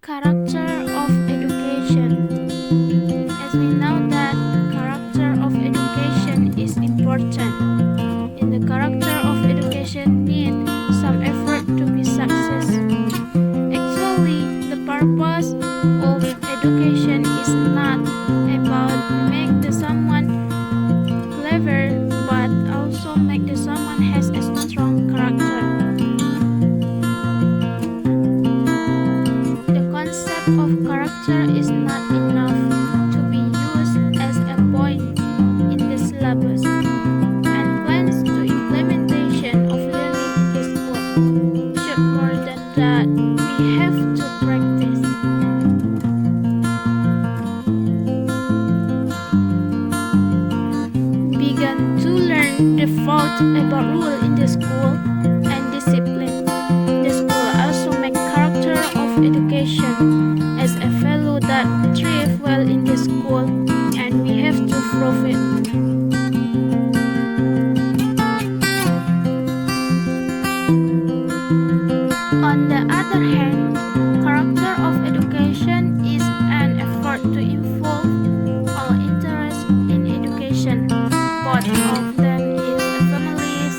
Character of education. As we know that character of education is important. In the character of education need some effort to be success. Actually, the purpose of education is not about make the someone clever, but also make the someone has a strong character. The concept of character is not enough to be used as a point in the syllabus, and plans to implementation of learning in the school should more than that we have to practice. Began to learn the thought about rule in the school and discipline. The school also make character of education as a value that thrive well in the school, and we have to prove it. On the other hand, character of education is an effort to involve all interests in education, both of them in the families,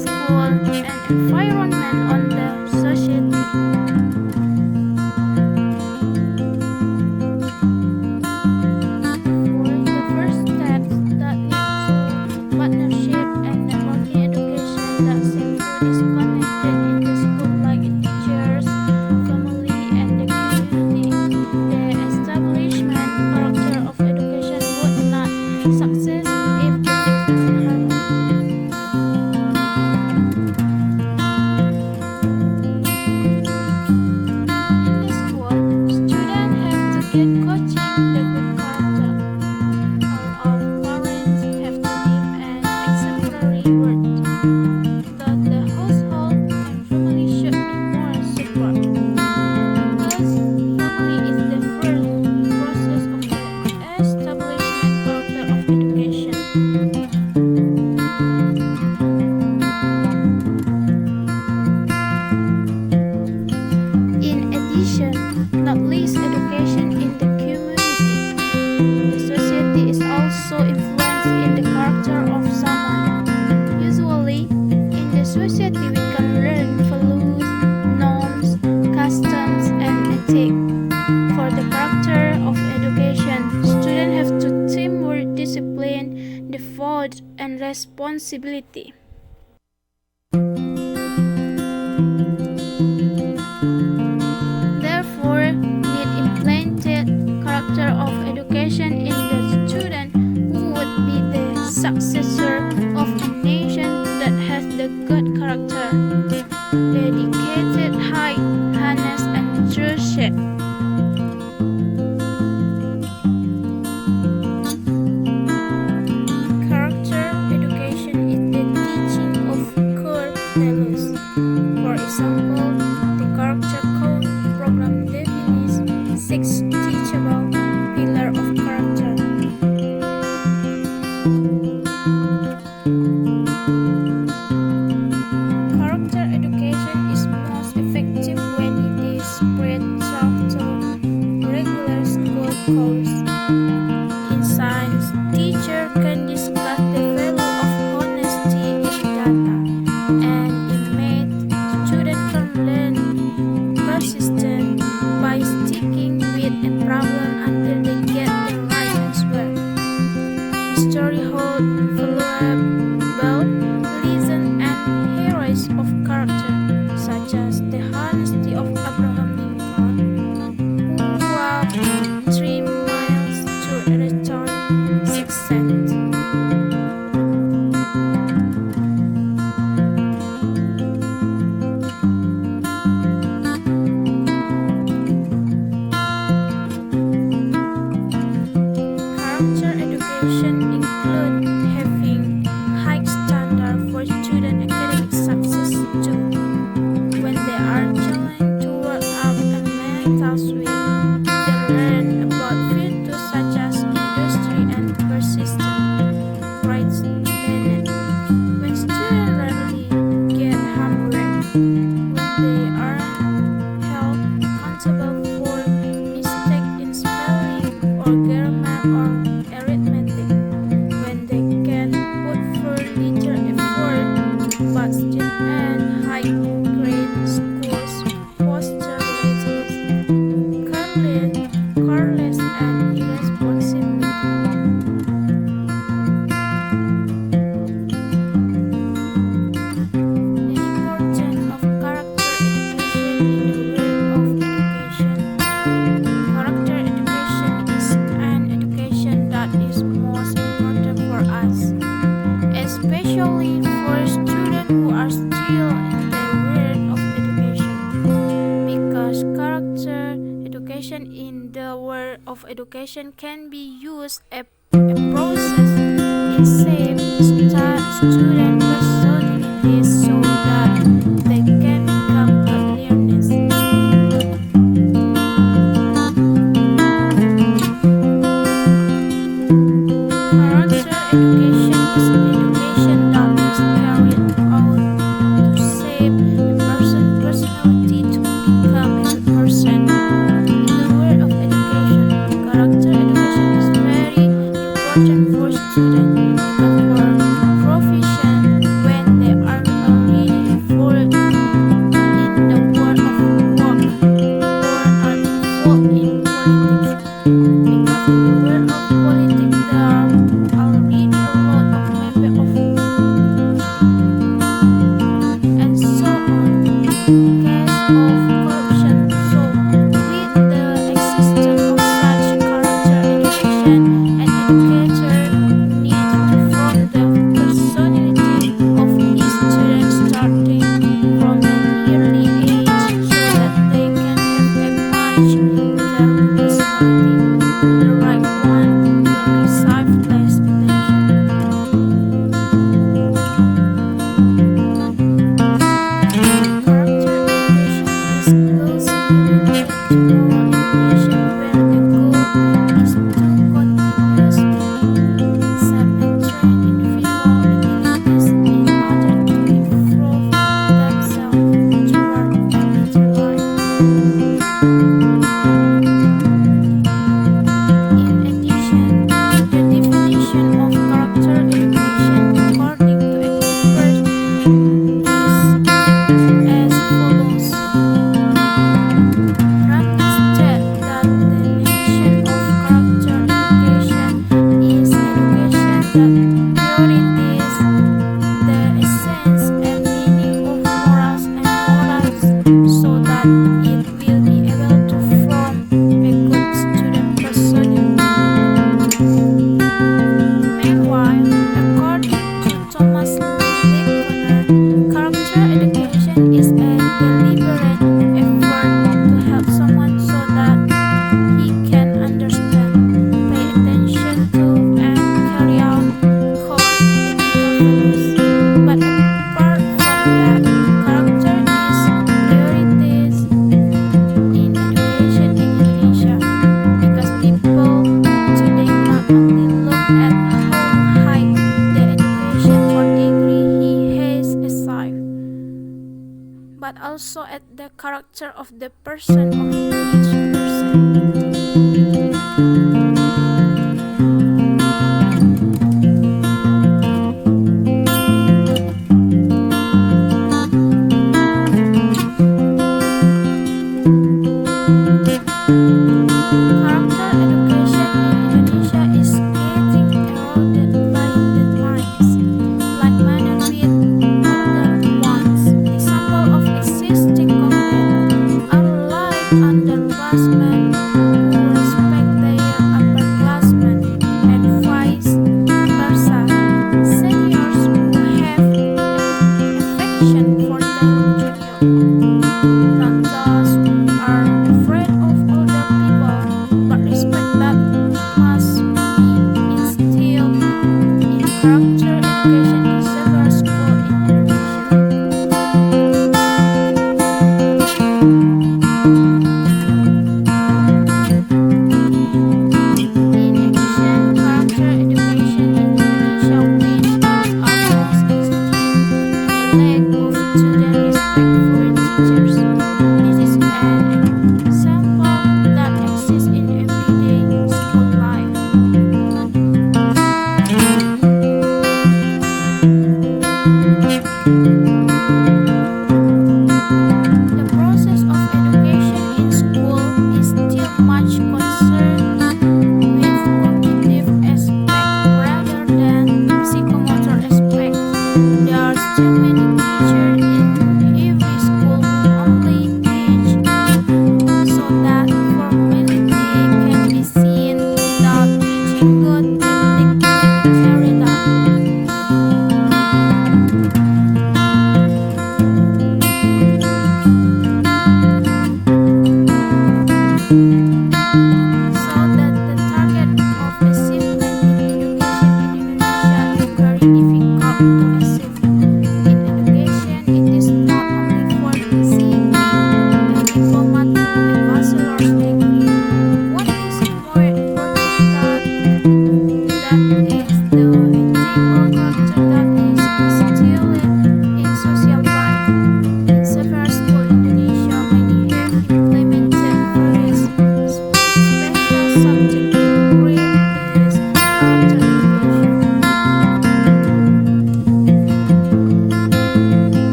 school, and environment on the society. For the first steps that lead to partnership and networking education that safely is connected in the school like teachers, family, and the community. The establishment character of education would not succeed if it doesn't happen. In the school, students have to get coaching the good character. All of parents have to give an exemplary word. That the household and family should be more support. Because family is the first process of the establishment character of education. In addition, not least education in the community. The society is also influenced in the character of someone. Usually, in the society we can learn values, norms, customs, and ethics. For the character of education, students have to teamwork, discipline, devote, and responsibility. Therefore, need implanted character of education in the student who would be the successor of a nation that has the good character, dedicated, high, honest, and trusted. Character education is the teaching of core values. For example, the Character Code program defines 6 teachable pillars of character. Character education is most effective when it is spread through regular school course. In science, teacher can discuss the value of honesty in data, and in math, students can learn persistence by sticking with a problem until they get the right answer. History holds valuable lessons and heroes of character, such as the honesty of Abraham Lincoln, who walked 3 miles to return 6 cents. Character education includes having high standard for student academic success too. When they are challenged to work up a mental swing, they learn about virtues such as industry and persistence. Right, when students rarely get homework, when they are held accountable for character education in the world of education can be used as a process in shape student personalities so that they can become learners. Character education is education that is carried out to shape a person's personality to become a good person. In the world of education, character education is very important for students because for proficient when they are already involved in the world of work or are involved in politics. Because in the world of politics there are already a lot of members of and so on. Case of corruption. So with the existence of such character education, an educator needs to form the personality of each student starting from an early age so that they can have a match their personality. The right one will receive less attention. Character education is closely related to moral education, where the goal is to continuously shape and train individual abilities in order to improve themselves toward a better life. In addition, the definition of character education according to experts is as follows. Practice state that the definition of character education is education that theorizes the essence and meaning of morals and morals so that it will be able to form a good student personality. Meanwhile, according to Thomas Laconer, character education is a deliberate effort to help someone so that he can understand, pay attention to, and carry out core ethical values. But apart from that, character is theorized in education in Indonesia because people today not only look at how high the education or degree he has achieved, but also at the character of the person of each person. Character education in Indonesia is getting eroded by the times, like manner with older ones. Example of existing content are like under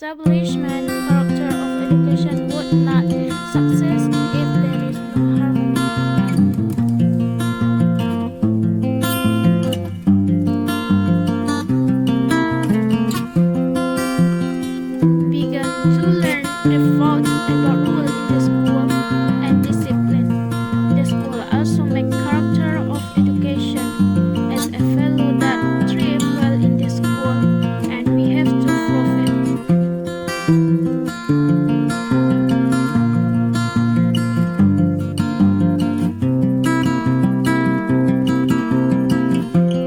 establishment character of education would not success if there is no harmony. Began to learn the thoughts about rule in the school and discipline. The school also make character of education as a fellow that thrive well in the school, and we have to prove it.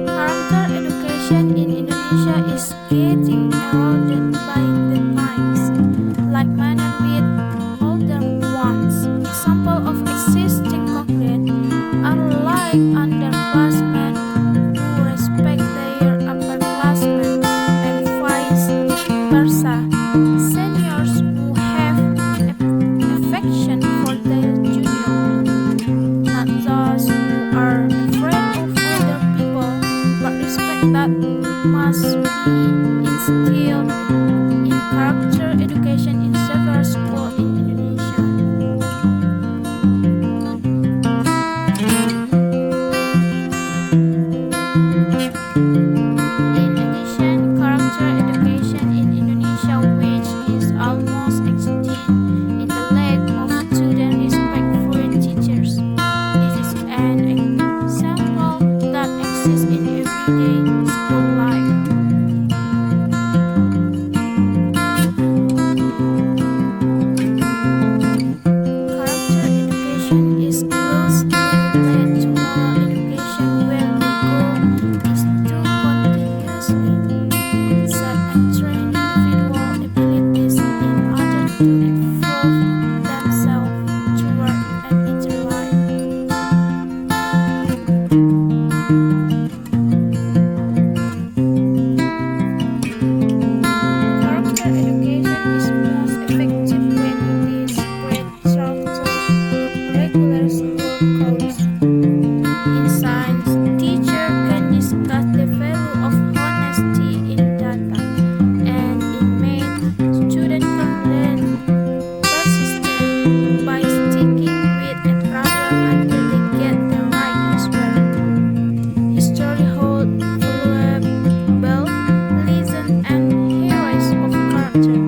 Character education in Indonesia is getting eroded by the times, like manner with older ones. Example of existing concrete are like underclassmen who respect their upperclassmen and vice versa. Seniors who have affection for their juniors, not those who are afraid of older people, but respect that must be instilled in character education in several schools in Indonesia. In addition, character education in Indonesia, which is almost extinct, in the lack of student respect for teachers. This is an example that exists in everyday school life. Character education is closely related to moral education, where the goal is to continuously set and train individual abilities in order to improve themselves toward an interlife. Character education is most effective when it is spread throughout the regular school course. In science, teacher can discuss the value of honesty in data, and in math, student can learn persistence by sticking with a problem until they get the right answer. History holds valuable lessons and heroes of character,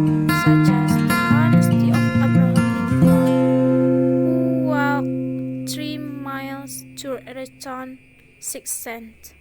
such as the honesty of Abraham Lincoln, who walked 3 miles to return 6 cents.